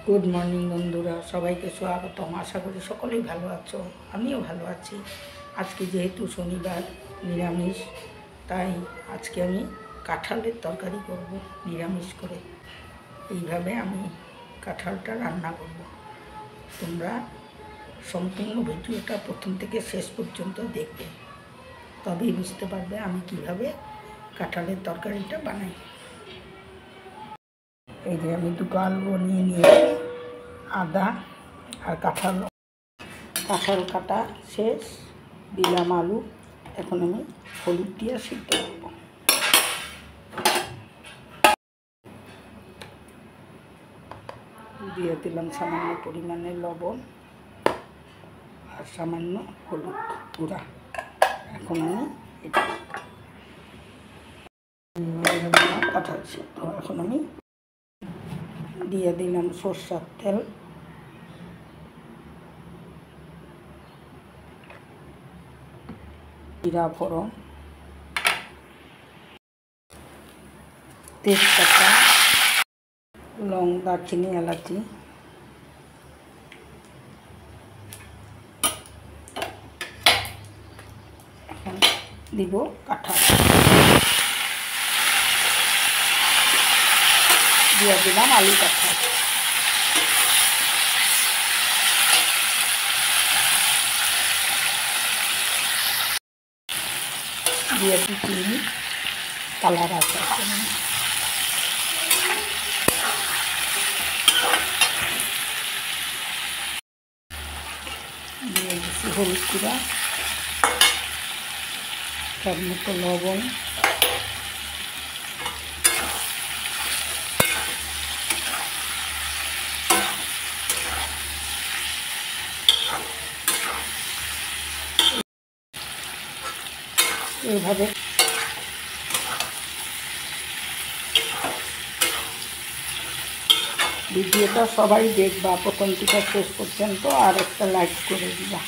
Good morning बंधुरा सबाई के स्वागतम। आशा करी सकलेई भालो आछो, आमिओ भालो आछि। आज के जेहेतु शनिवार निरामिष ताई आज के आमी काँठालेर तरकारी करब निरामिष करे। এইভাবে আমি কাঁঠালটা রান্না করব। তোমরা সম্পূর্ণ ভিডিওটা প্রথম থেকে শেষ পর্যন্ত দেখবে, তবেই বুঝতে পারবে আমি কিভাবে কাঁঠালের তরকারিটা বানাই। এই যে আমি দুটো আলু নিয়ে নিয়েছি, আদা আর কাঁঠাল কাটা শেষ, দিলাম আলু। এখন আমি হলুদ দিয়ে সিদ্ধ করব। দিয়ে দিলাম সামান্য পরিমাণে লবণ আর সামান্য হলুদ গুঁড়া। এখন আমি এটা কাঁঠাল সিদ্ধ। এখন আমি দিয়ে দিলাম সরষের তেল, জিরা ফোড়ন, তেজপাতা, লং, দারচিনি, এলাচি, এখন দিব কাঁঠাল, দিয়ে দিলাম আলু কাঁঠাল, দিয়ে দিচ্ছি কালার আছে, দিয়ে দিচ্ছি হলুদ গুঁড়া, তার মতো লবণ, এইভাবে ভিডিওটা সবাই দেখবা প্রথম থেকে শেষ পর্যন্ত, আর একটা লাইক করে দিবা।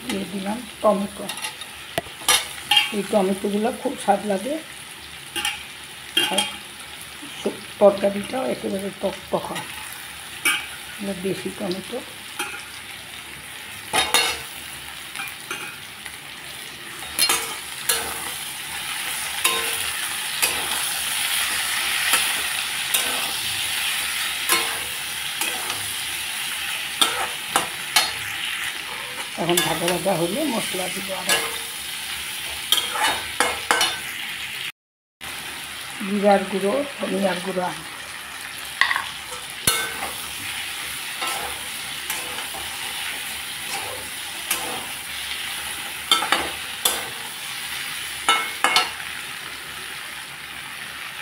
দিয়ে দিলাম টমেটো। এই টমেটোগুলো খুব স্বাদ লাগে, আর তরকারিটাও একেবারে টকটক হয়। দেশি টমেটো, এখন ভাজা ভাজা হলে মশলা দিব। আবার জিরার গুঁড়ো, ধনিয়ার গুঁড়া,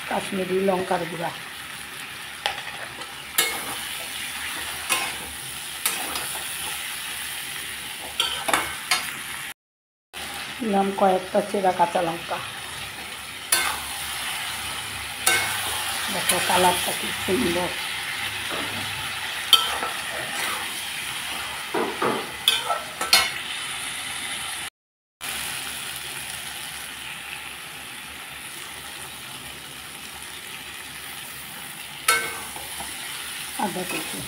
কাশ্মীরি লঙ্কার গুঁড়া, দিলাম কয়েকটা চেরা কাঁচা লঙ্কা। দেখো কালারটা কি সুন্দর। আদা কুচি,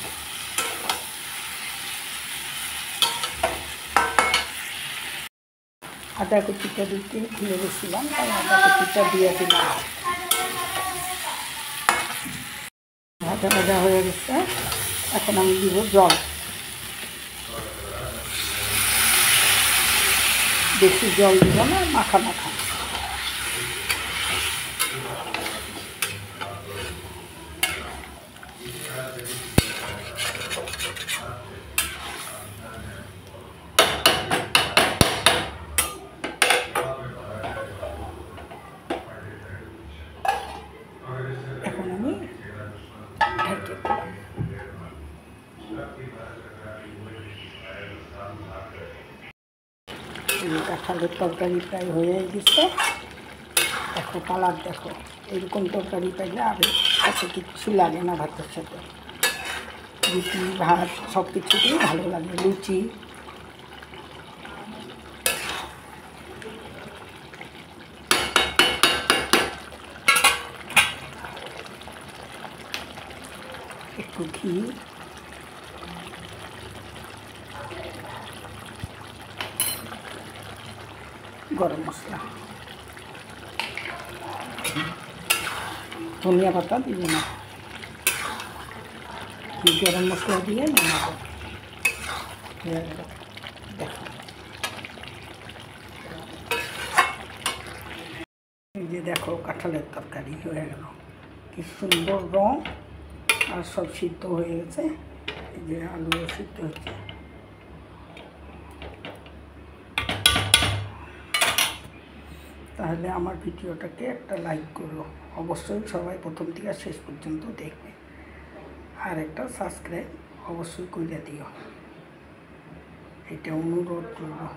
আদা কুচিটা দিতে ভুলে গেছিলাম, তাই আদা কুচিটা দিয়ে দিলাম। ভাজা ভাজা হয়ে গেছে, এখন আমি দিব জল। বেশি জল দিব না, মাখা মাখা। এখন আমি ঢেকে দিলাম। কাঁঠালের তরকারি প্রায় হয়ে গেছে। দেখো কালার, দেখো এরকম তরকারি পাইলে আর সাথে কিচ্ছু লাগে না ভাতের সাথে। রুটি ভাত সব কিছুতেই ভালো লাগে, লুচি। একটু ঘি, গরম মশলা, ধনিয়া পাতা দিবি না, গরম মশলা দিয়ে নামাবো। দেখো এই যে দেখো কাঁঠালের তরকারি হয়ে গেল, কি সুন্দর রং, আর সব সিদ্ধ হয়ে গেছে। এই যে আলুও সিদ্ধ হচ্ছে। তাহলে আমার ভিডিওটাকে একটা লাইক করো, অবশ্যই সবাই প্রথম থেকে শেষ পর্যন্ত দেখবে, আর একটা সাবস্ক্রাইব অবশ্যই করে দিও, এটা অনুরোধ করবো।